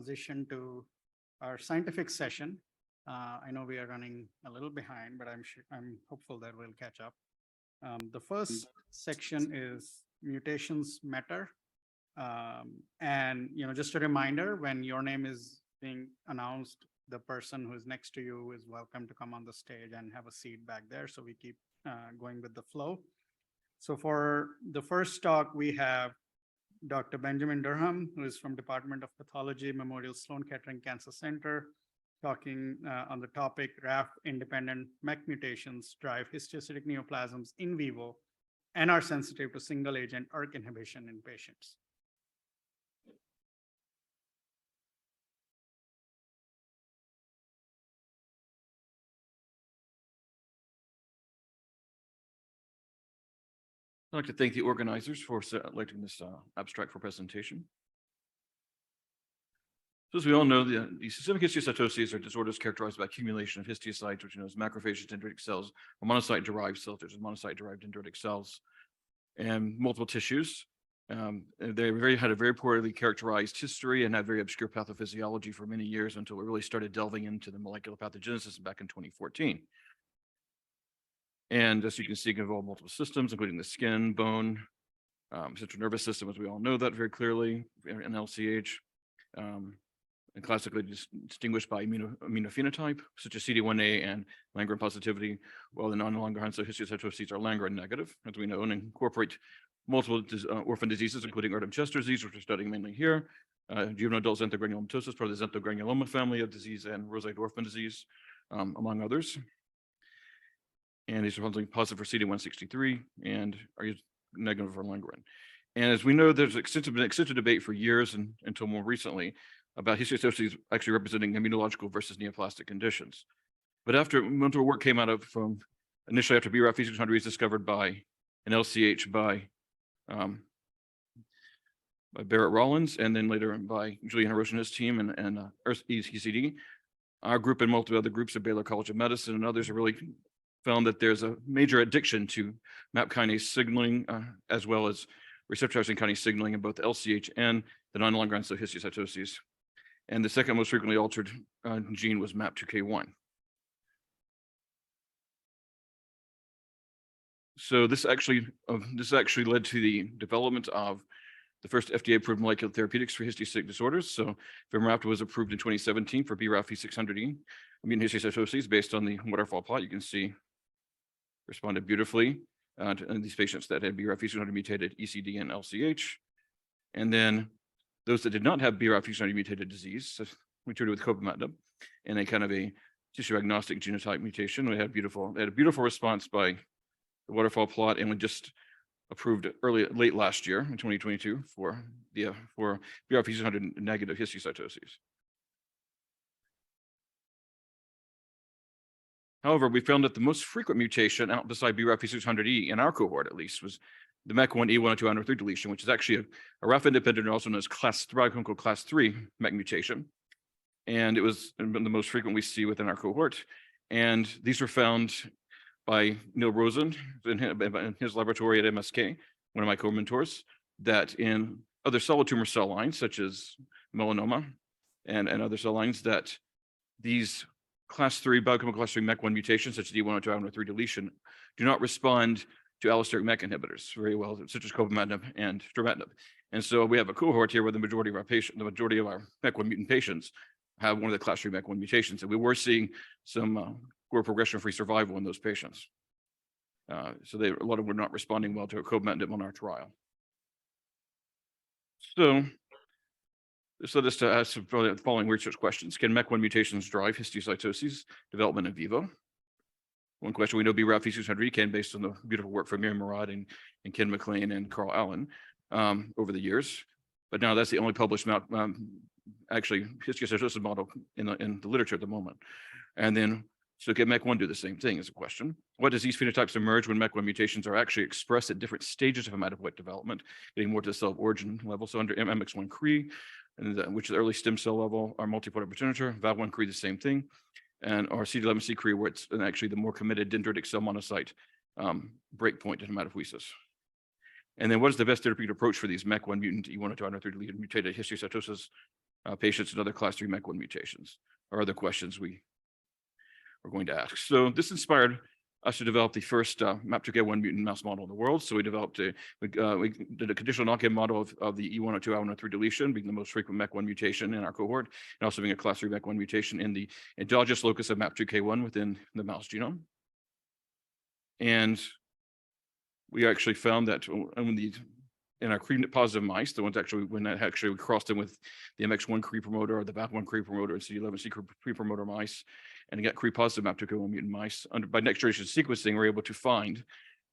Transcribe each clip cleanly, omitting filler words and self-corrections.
transition to our scientific session. I know we are running a little behind, but I'm hopeful that we'll catch up. The first section is mutations matter. And just a reminder, when your name is being announced, the person who is next to you is welcome to come on the stage and have a seat back there. So we keep going with the flow. So for the first talk, we have Dr. Benjamin Durham, who is from Department of Pathology, Memorial Sloan Kettering Cancer Center, talking on the topic RAF-independent MEK mutations drive histiocytic neoplasms in vivo and are sensitive to single-agent ERK inhibition in patients. I'd like to thank the organizers for selecting this abstract for presentation. So as we all know, the systemic histiocytoses are disorders characterized by accumulation of histiocytes, which is macrophages, dendritic cells, or monocyte-derived cells, such as monocyte-derived dendritic cells, and multiple tissues. They had a very poorly characterized history and had very obscure pathophysiology for many years until we really started delving into the molecular pathogenesis back in 2014. And as you can see, it can involve multiple systems, including the skin, bone, central nervous system, as we all know that very clearly, in LCH, and classically distinguished by immunophenotype, such as CD1A and Langerhans positivity, while the non-Langerhans histiocytoses are Langerhans negative, as we know, and incorporate multiple orphan diseases, including Erdem-Chester disease, which we're studying mainly here, juvenile adult xanthogranulomatosis, part of the xanthogranuloma family of disease, and Rosai-Dorfman disease, among others. And these are positive for CD163 and are negative for Langerhans. And as we know, there's extensive debate for years and until more recently about histiocytoses actually representing immunological versus neoplastic conditions. But after much work came out of initially after BRAF V600 was discovered by an LCH by Barrett Rollins, and then later by Julian Hiroshi and his team and ECDGA, our group and multiple other groups at Baylor College of Medicine and others have really found that there's a major addiction to MAP kinase signaling, as well as receptor tyrosine kinase signaling in both LCH and the non-Langerhans histiocytoses. And the second most frequently altered gene was MAP2K1. So this actually led to the development of the first FDA-approved molecular therapeutics for histiocytic disorders. So Vimrafta was approved in 2017 for BRAF V600E mutant histiocytoses based on the waterfall plot. You can see responded beautifully to these patients that had BRAF V600 mutated ECD and LCH. And then those that did not have BRAF V600 mutated disease, so we treated with cobimetinib and a kind of a tissue agnostic genotype mutation. They had a beautiful response by the waterfall plot, and we just approved late last year in 2022 for BRAF V600 negative histiocytoses. However, we found that the most frequent mutation out beside BRAF V600E in our cohort, at least, was the MEK1 E102-3 deletion, which is actually a RAF-independent, also known as class 3 MEK mutation. And it was the most frequent we see within our cohort. And these were found by Neil Rosen in his laboratory at MSK, one of my co-mentors, that in other solid tumor cell lines, such as melanoma and other cell lines, that these class 3 biochemical class 3 MEK1 mutations, such as E102-3 deletion, do not respond to allosteric MEK inhibitors very well, such as cobimetinib and trametinib. And so we have a cohort here where the majority of our MEK1 mutant patients have one of the class 3 MEK1 mutations, and we were seeing some poor progression-free survival in those patients. So a lot of them were not responding well to cobimetinib on our trial. So this led us to ask the following research questions. Can MEK1 mutations drive histiocytosis development in vivo? One question we know BRAF V600 can, based on the beautiful work from Miriam Murad and Ken McLean and Carl Allen over the years. But now that's the only published actually histiocytosis model in the literature at the moment. And then, so can MEK1 do the same thing is a question. What disease phenotypes emerge when MEK1 mutations are actually expressed at different stages of hematopoietic development, getting more to the cell of origin level? So under MX1 Cre, which is the early stem cell level, our multipolar progenitor, VAV1 Cre, the same thing, and our CD11C Cre, where it's actually the more committed dendritic cell monocyte breakpoint in hematopoiesis. And then what is the best therapeutic approach for these MEK1 mutant E102-3 deleted mutated histiocytosis patients and other class 3 MEK1 mutations, or other questions we are going to ask. So this inspired us to develop the first MAP2K1 mutant mouse model in the world. So we developed we did a conditional knock-in model of the E102, I103 deletion being the most frequent MEK1 mutation in our cohort, and also being a class 3 MEK1 mutation in the endogenous locus of MAP2K1 within the mouse genome. And we actually found that in our CRE-positive mice, the ones actually when that actually we crossed them with the MX1 CRE promoter or the BAP1 CRE promoter and CD11C CRE promoter mice, and got CRE-positive MAP2K1 mutant mice. By next generation sequencing, we're able to find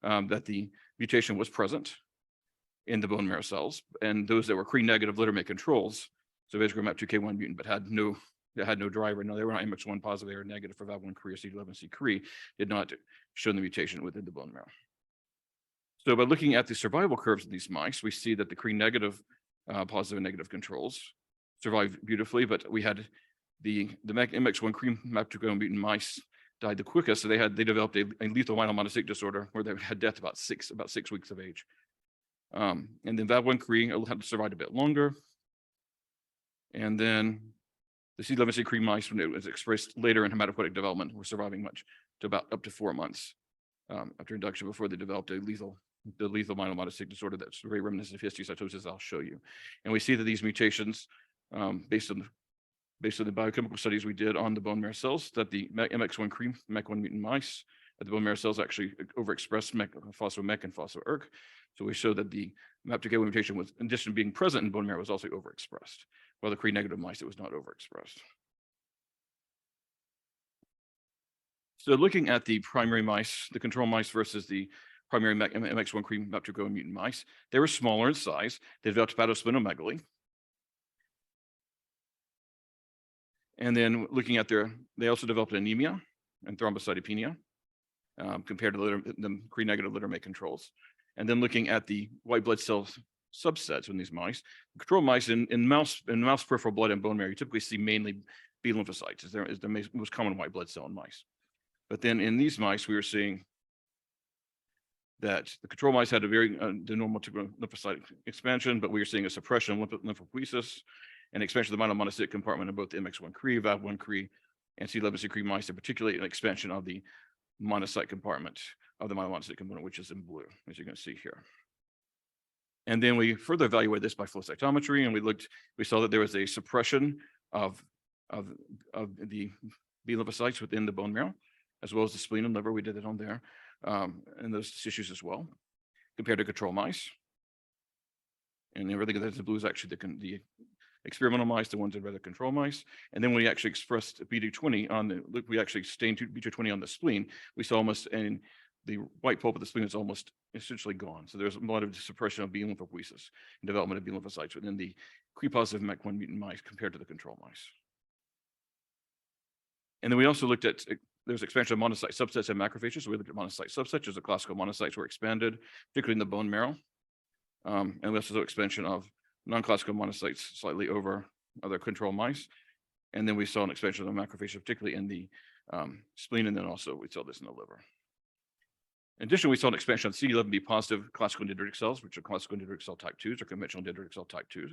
that the mutation was present in the bone marrow cells, and those that were CRE-negative litter-make controls, so basically MAP2K1 mutant, but had no driver. No, they were not MX1 positive, they were negative for VAV1 CRE or CD11C CRE, did not show the mutation within the bone marrow. So by looking at the survival curves of these mice, we see that the CRE-negative positive and negative controls survived beautifully, but we had the MX1 CRE MAP2K1 mutant mice died the quickest. So they developed a lethal myelomonocytic disorder where they had death about 6 weeks of age. And then VAV1 CRE had survived a bit longer. And then the CD11C CRE mice, when it was expressed later in hematopoietic development, were surviving much to about up to 4 months after induction before they developed the lethal myelomonocytic disorder that's very reminiscent of histiocytosis, I'll show you. And we see that these mutations, based on the biochemical studies we did on the bone marrow cells, that the MX1 CRE MEK1 mutant mice at the bone marrow cells actually overexpressed phospho-MEK and phospho-ERK. So we showed that the MAP2K1 mutation was, in addition to being present in bone marrow, was also overexpressed, while the CRE-negative mice, it was not overexpressed. So looking at the primary mice, the control mice versus the primary MX1 CRE MAP2K1 mutant mice, they were smaller in size. They developed hepatosplenomegaly. And then looking at they also developed anemia and thrombocytopenia compared to the CRE-negative litter-make controls. And then looking at the white blood cell subsets in these mice, control mice in mouse peripheral blood and bone marrow, you typically see mainly B lymphocytes is the most common white blood cell in mice. But then in these mice, we were seeing that the control mice had a very the normal lymphocytic expansion, but we were seeing a suppression of lymphopoiesis and expansion of the myelomonocytic compartment of both the MX1 CRE, VAV1 CRE, and CD11C CRE mice, and particularly an expansion of the monocyte compartment of the myelomonocytic component, which is in blue, as you can see here. And then we further evaluated this by flow cytometry, and we saw that there was a suppression of the B lymphocytes within the bone marrow, as well as the spleen and liver. We did it on there, and those tissues as well, compared to control mice. And everything that's in blue is actually the experimental mice, the ones that are the control mice. And then we actually expressed BD20 we actually stained BD20 on the spleen. We saw almost, and the white pulp of the spleen is almost essentially gone. So there's a lot of suppression of B lymphopoiesis and development of B lymphocytes within the CRE-positive MEK1 mutant mice compared to the control mice. And then we also looked at, there's expansion of monocyte subsets and macrophages. So we looked at monocyte subsets as the classical monocytes were expanded, particularly in the bone marrow. And we also saw expansion of non-classical monocytes slightly over other control mice. And then we saw an expansion of the macrophages, particularly in the spleen, and then also we saw this in the liver. In addition, we saw an expansion of CD11B positive classical dendritic cells, which are classical dendritic cell type 2s or conventional dendritic cell type 2s.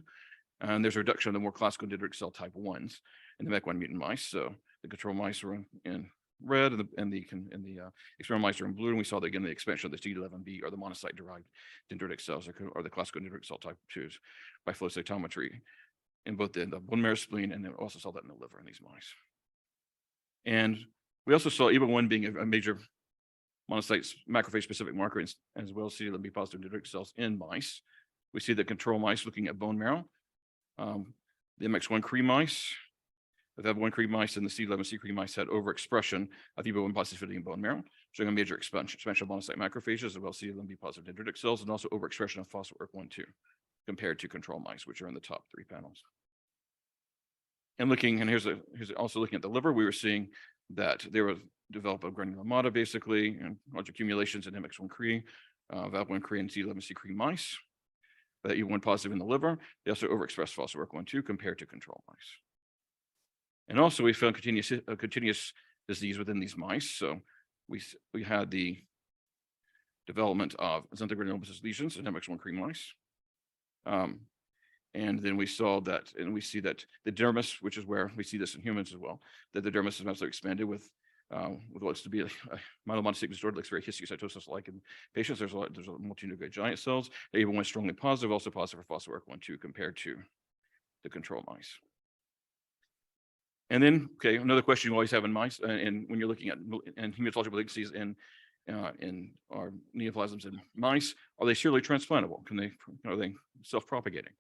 And there's a reduction of the more classical dendritic cell type 1s in the MEK1 mutant mice. So the control mice were in red, and the experimental mice are in blue. And we saw that again the expansion of the CD11B or the monocyte-derived dendritic cells or the classical dendritic cell type 2s by flow cytometry in both the bone marrow, spleen, and then also saw that in the liver in these mice. And we also saw EBA1 being a major monocyte macrophage-specific marker, as well as CD11B positive dendritic cells in mice. We see the control mice looking at bone marrow, the MX1 CRE mice, the VAV1 CRE mice, and the CD11C CRE mice had overexpression of EBA1 positivity in bone marrow, showing a major expansion of monocyte macrophages, as well as CD11B positive dendritic cells, and also overexpression of phospho-ERK1/2 compared to control mice, which are in the top 3 panels. And here's also looking at the liver, we were seeing that there was developed a granulomata basically, and large accumulations in MX1 CRE, VAV1 CRE, and CD11C CRE mice. That EBA1 positive in the liver, they also overexpressed phospho-ERK1/2 compared to control mice. And also we found continuous disease within these mice. So we had the development of xanthogranulomatosis lesions in MX1 CRE mice. And then we saw that, and we see that the dermis, which is where we see this in humans as well, that the dermis is massively expanded with what looks to be a myelomonocytic disorder, looks very histiocytosis-like in patients. There's a multinucleate giant cells. They even went strongly positive, also positive for phospho-ERK1/2 compared to the control mice. And then, okay, another question you always have in mice, and when you're looking at hematological malignancies in our neoplasms in mice, are they serially transplantable? Are they self-propagating?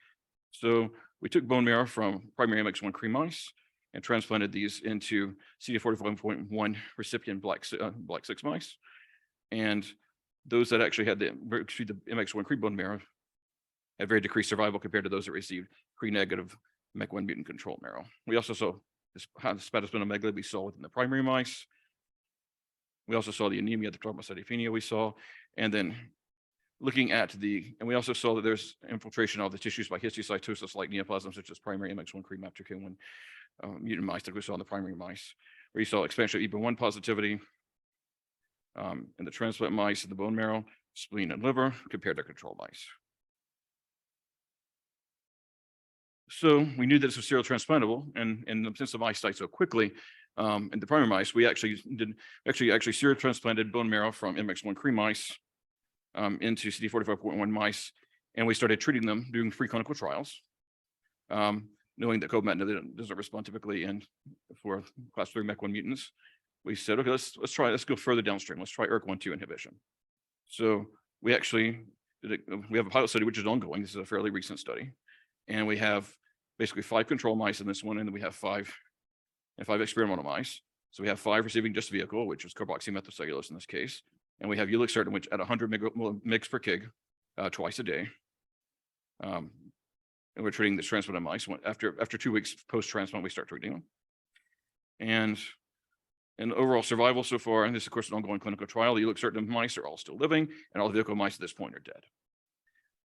So we took bone marrow from primary MX1 cream mice and transplanted these into CD45.1 recipient black 6 mice. And those that actually had the MX1 cream bone marrow had very decreased survival compared to those that received pre-negative MEK1 mutant control marrow. We also saw this hepatosplenomegaly we saw within the primary mice. We also saw the anemia, the thrombocytopenia we saw, and then looking at and we also saw that there's infiltration of the tissues by histiocytosis like neoplasms, such as primary MX1 cream MAP2K1 mutant mice that we saw in the primary mice, where you saw expansion of EB1 positivity in the transplant mice in the bone marrow, spleen, and liver compared to control mice. So we knew that this was serial transplantable, and since the mice died so quickly, in the primary mice, we actually serial transplanted bone marrow from MX1 cream mice into CD45.1 mice, and we started treating them, doing preclinical trials, knowing that cobimetinib doesn't respond typically for class 3 MEK1 mutants. We said, okay, let's go further downstream. Let's try ERK1/2 inhibition. So we have a pilot study which is ongoing. This is a fairly recent study. And we have basically 5 control mice in this one, and then we have 5 experimental mice. So we have 5 receiving just vehicle, which is carboxymethylcellulose in this case. And we have uloxartan, which at 100 mg per kg twice a day. And we're treating the transplanted mice. After 2 weeks post-transplant, we start treating them. And overall survival so far, and this is of course an ongoing clinical trial, the uloxartan mice are all still living, and all the vehicle mice at this point are dead.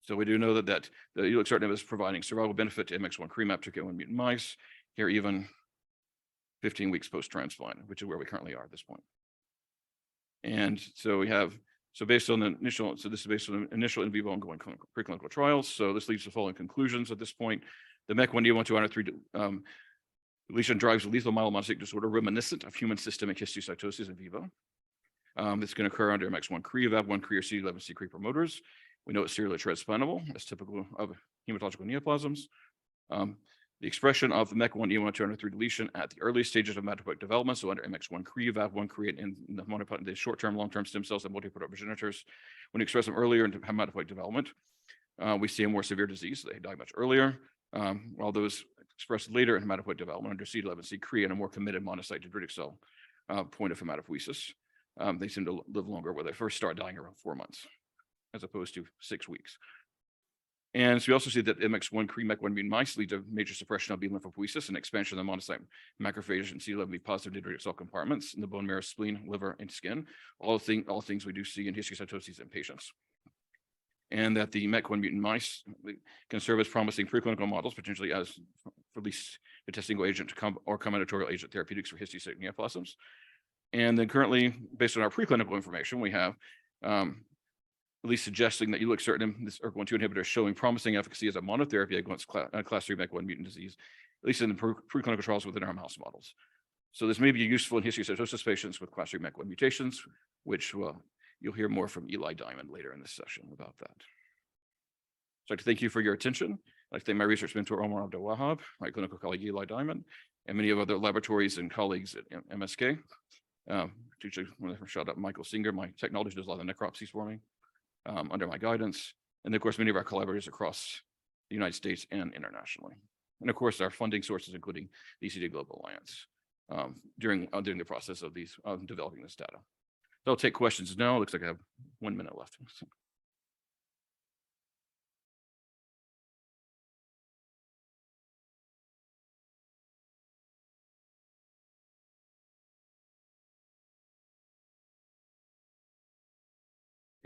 So we do know that the uloxartan is providing survival benefit to MX1 cream MAP2K1 mutant mice here even 15 weeks post-transplant, which is where we currently are at this point. And so this is based on the initial in vivo ongoing preclinical trials. So this leads to the following conclusions at this point. The MEK1 E1/203 deletion drives a lethal myelomonocytic disorder reminiscent of human systemic histiocytosis in vivo. This can occur under MX1 CRE, VAV1 CRE, or CD11C CRE promoters. We know it's serially transplantable, as typical of hematological neoplasms. The expression of the MEK1 E1/203 deletion at the early stages of hematopoietic development, so under MX1 CRE, VAV1 CRE, and the short-term, long-term stem cells and multiproduct progenitors, when you express them earlier into hematopoietic development, we see a more severe disease. They die much earlier, while those expressed later in hematopoietic development under CD11C CRE and a more committed monocyte dendritic cell point of hematopoiesis, they seem to live longer, where they first start dying around 4 months, as opposed to 6 weeks. And so we also see that MX1 CRE MEK1 mutant mice lead to major suppression of B lymphopoiesis and expansion of the monocyte macrophage and CD11B positive dendritic cell compartments in the bone marrow, spleen, liver, and skin. All things we do see in histiocytosis in patients. And that the MEK1 mutant mice can serve as promising preclinical models, potentially as for at least a testing agent or combinatorial agent therapeutics for histiocytic neoplasms. And then currently, based on our preclinical information, we have at least suggesting that uloxartan, this ERK1/2 inhibitor, is showing promising efficacy as a monotherapy against class 3 MEK1 mutant disease, at least in the preclinical trials within our mouse models. So this may be useful in histiocytosis patients with class 3 MEK1 mutations, which you'll hear more from Eli Diamond later in this session about that. So I'd like to thank you for your attention. I'd like to thank my research mentor, Omar Abdel Wahab, my clinical colleague, Eli Diamond, and many of other laboratories and colleagues at MSK. Particularly want to shout out Michael Singer, my technologist, does a lot of necropsies for me under my guidance. And of course, many of our collaborators across the United States and internationally. And of course, our funding sources, including the ECDGA Global Alliance, during the process of developing this data. So I'll take questions now. Looks like I have 1 minute left.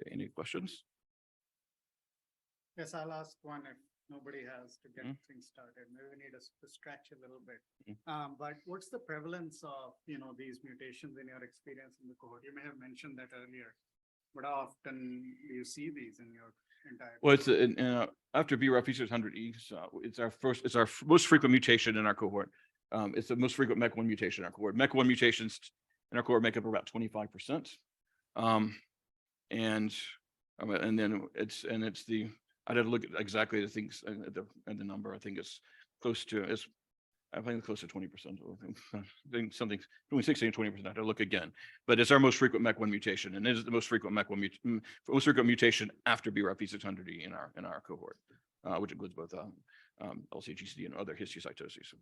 Okay, any questions? Yes, I'll ask one if nobody has to get things started. Maybe we need us to stretch a little bit. But what's the prevalence of, these mutations in your experience in the cohort? You may have mentioned that earlier, but how often do you see these in your entire? Well, it's after BRAF V600E, so it's our most frequent mutation in our cohort. It's the most frequent MEK1 mutation in our cohort. MEK1 mutations in our cohort make up about 25%. And then it's the, I'd have to look at exactly the things and the number. I think it's close to, I think it's close to 20%. I think something between 16 and 20%. I have to look again, but it's our most frequent MEK1 mutation, and it is the most frequent MEK1 most frequent mutation after BRAF V600E in our cohort, which includes both LCGCD and other histiocytoses.